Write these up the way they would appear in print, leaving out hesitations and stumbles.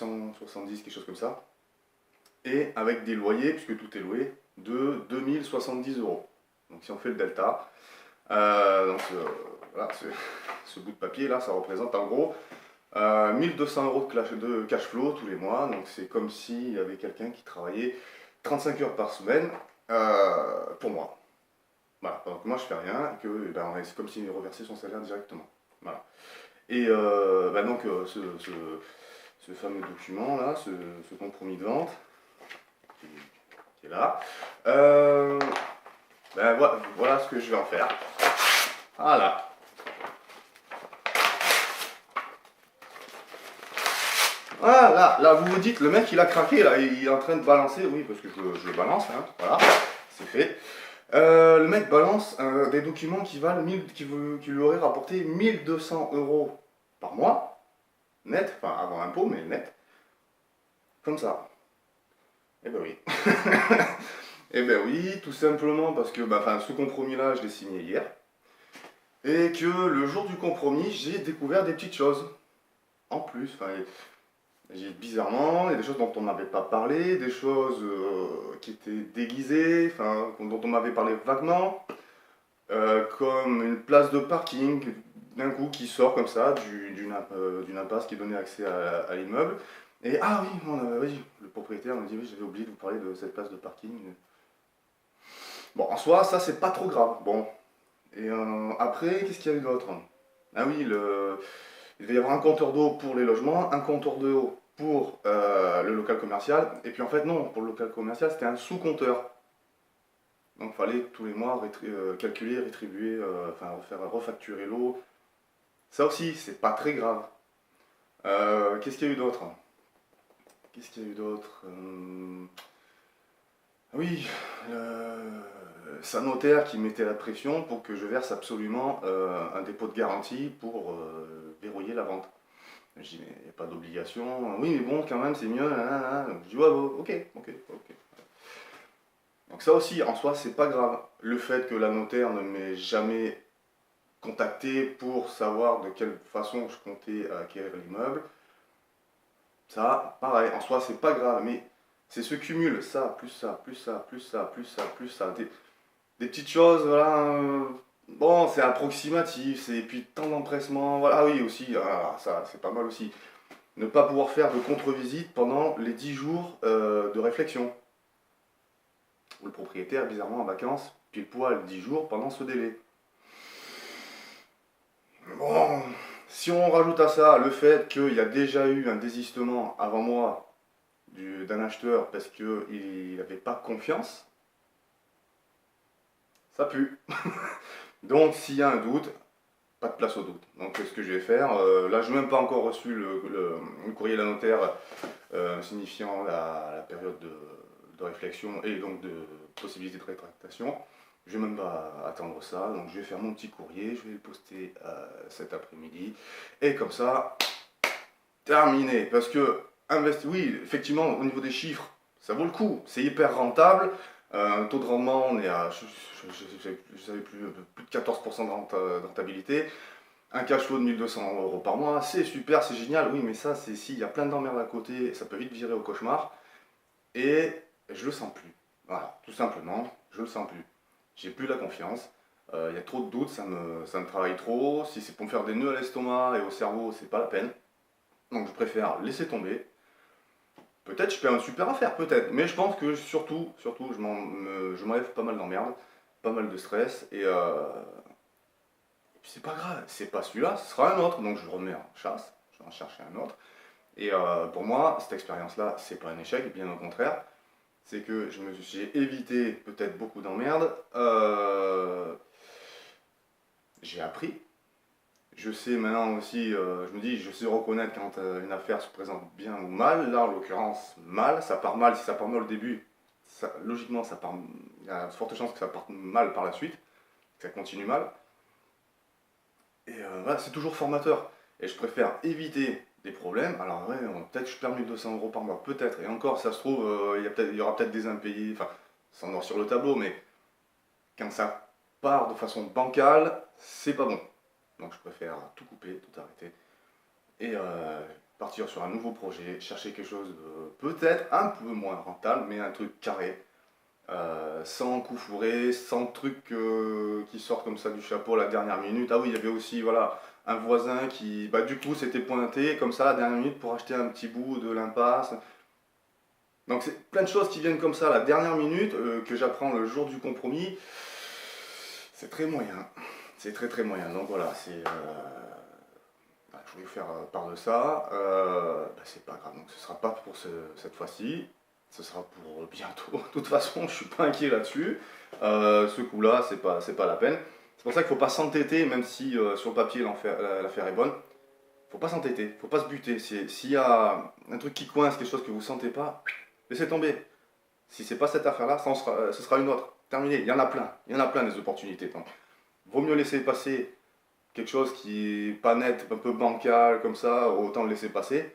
1870, quelque chose comme ça. Et avec des loyers, puisque tout est loué, de 2070 euros. Donc si on fait le delta, voilà, ce bout de papier là, ça représente en gros 1200 euros de cash flow tous les mois. Donc c'est comme s'il y avait quelqu'un qui travaillait 35 heures par semaine pour moi. Voilà, donc moi je fais rien, et que ben, c'est comme s'il reversait son salaire directement. Voilà. Et ce fameux document là, ce compromis de vente, qui est là, ben, voilà ce que je vais en faire. Voilà. Voilà, là vous vous dites, le mec il a craqué, là, il est en train de balancer, oui parce que je le balance, hein, voilà, c'est fait. Le mec balance des documents qui lui auraient rapporté 1200 euros par mois, net, enfin avant impôt, mais net, comme ça. Eh ben oui. Eh ben oui, tout simplement parce que ce compromis-là, je l'ai signé hier, et que le jour du compromis, j'ai découvert des petites choses. En plus, bizarrement, il y a des choses dont on n'avait pas parlé, des choses qui étaient déguisées, dont on m'avait parlé vaguement. Comme une place de parking d'un coup qui sort comme ça d'une impasse qui donnait accès à l'immeuble. Et ah oui, oui, le propriétaire m'a dit oui, j'avais oublié de vous parler de cette place de parking. Bon, en soi, ça c'est pas trop grave. Bon. Et après, qu'est-ce qu'il y a eu d'autre? Ah oui, il devait y avoir un compteur d'eau pour les logements, un compteur d'eau pour le local commercial. Et puis en fait, non, pour le local commercial, c'était un sous-compteur. Donc il fallait tous les mois calculer, rétribuer, refacturer l'eau. Ça aussi, c'est pas très grave. Qu'est-ce qu'il y a eu d'autre? Qu'est-ce qu'il y a eu d'autre Oui, c'est un notaire qui mettait la pression pour que je verse absolument un dépôt de garantie pour verrouiller la vente. Je dis, mais il n'y a pas d'obligation. Oui, mais bon, quand même, c'est mieux. Je dis, ouais, ok. Donc ça aussi, en soi, c'est pas grave. Le fait que la notaire ne m'ait jamais contacté pour savoir de quelle façon je comptais acquérir l'immeuble, ça, pareil, en soi, c'est pas grave, mais c'est ce cumul, ça, plus ça, plus ça, plus ça, plus ça, plus ça, des petites choses, voilà, bon, c'est approximatif, et puis temps d'empressement, voilà, ah oui, aussi, ça, c'est pas mal aussi. Ne pas pouvoir faire de contre-visite pendant les 10 jours de réflexion. Le propriétaire est bizarrement en vacances, pile poil 10 jours pendant ce délai. Bon, si on rajoute à ça le fait qu'il y a déjà eu un désistement avant moi d'un acheteur parce qu'il n'avait pas confiance, ça pue. Donc s'il y a un doute, pas de place au doute. Donc ce que je vais faire, là je n'ai même pas encore reçu le courrier de la notaire signifiant la période de réflexion et donc de possibilité de rétractation. Je vais même pas attendre ça, donc je vais faire mon petit courrier, je vais le poster cet après-midi. Et comme ça, terminé. Parce que, oui, effectivement, au niveau des chiffres, ça vaut le coup. C'est hyper rentable. Un taux de rendement, on est à, je savais plus de 14% de rentabilité. Un cash flow de 1200 euros par mois, c'est super, c'est génial. Oui, mais ça, c'est s'il y a plein d'emmerdes à côté, ça peut vite virer au cauchemar. Et je le sens plus. Voilà, tout simplement, je le sens plus. J'ai plus la confiance. Il y a trop de doutes, ça me travaille trop. Si c'est pour me faire des nœuds à l'estomac et au cerveau, c'est pas la peine. Donc je préfère laisser tomber. Peut-être je fais une super affaire, peut-être. Mais je pense que surtout, je m'enlève pas mal d'emmerdes, pas mal de stress. Et puis c'est pas grave, c'est pas celui-là, ce sera un autre. Donc je remets en chasse, je vais en chercher un autre. Et pour moi, cette expérience-là, c'est pas un échec, bien au contraire. C'est que j'ai évité peut-être beaucoup d'emmerdes. J'ai appris. Je sais maintenant aussi, je me dis, je sais reconnaître quand une affaire se présente bien ou mal. Là, en l'occurrence, mal. Ça part mal. Si ça part mal au début, logiquement, il y a de fortes chances que ça parte mal par la suite, que ça continue mal. Et voilà, c'est toujours formateur. Et je préfère éviter des problèmes. Alors, ouais, peut-être je perds 1200 euros par mois, peut-être. Et encore, ça se trouve, il y aura peut-être des impayés. Enfin, c'est noir sur le tableau, mais quand ça part de façon bancale, c'est pas bon. Donc je préfère tout couper, tout arrêter. Et partir sur un nouveau projet, chercher quelque chose de peut-être un peu moins rentable, mais un truc carré, sans coup fourré, sans truc qui sort comme ça du chapeau à la dernière minute. Ah oui, il y avait aussi voilà, un voisin qui, bah, du coup, s'était pointé comme ça à la dernière minute pour acheter un petit bout de l'impasse. Donc c'est plein de choses qui viennent comme ça à la dernière minute, que j'apprends le jour du compromis. C'est très moyen. C'est très très moyen. Donc voilà, je voulais vous faire part de ça. Bah, c'est pas grave, donc ce sera pas pour cette fois-ci. Ce sera pour bientôt. De toute façon, je suis pas inquiet là-dessus. Ce coup-là, c'est pas la peine. C'est pour ça qu'il faut pas s'entêter, même si sur le papier l'affaire est bonne. Faut pas s'entêter, faut pas se buter. S'il y a un truc qui coince, quelque chose que vous sentez pas, laissez tomber. Si c'est pas cette affaire-là, ce sera une autre. Terminé. Il y en a plein des opportunités. Donc, vaut mieux laisser passer quelque chose qui est pas net, un peu bancal comme ça, autant le laisser passer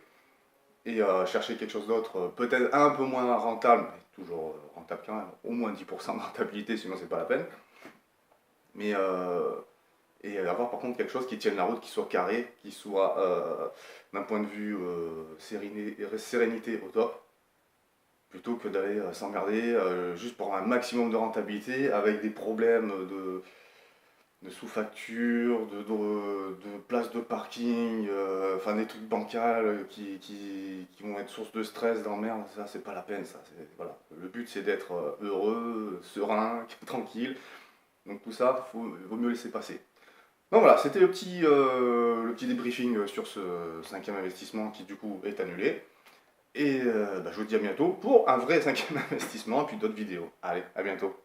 et chercher quelque chose d'autre, peut-être un peu moins rentable, mais toujours rentable quand même, au moins 10% de rentabilité, sinon c'est pas la peine. Mais et avoir par contre quelque chose qui tienne la route, qui soit carré, qui soit d'un point de vue sérénité au top, plutôt que d'aller s'emmerder juste pour un maximum de rentabilité avec des problèmes de sous-facture, de places de parking, enfin des trucs bancals qui vont être source de stress, d'emmerde, ça c'est pas la peine ça. Voilà. Le but c'est d'être heureux, serein, tranquille. Donc tout ça, vaut mieux laisser passer. Donc voilà, c'était le petit débriefing sur ce cinquième investissement qui du coup est annulé. Et bah, je vous dis à bientôt pour un vrai cinquième investissement et puis d'autres vidéos. Allez, à bientôt.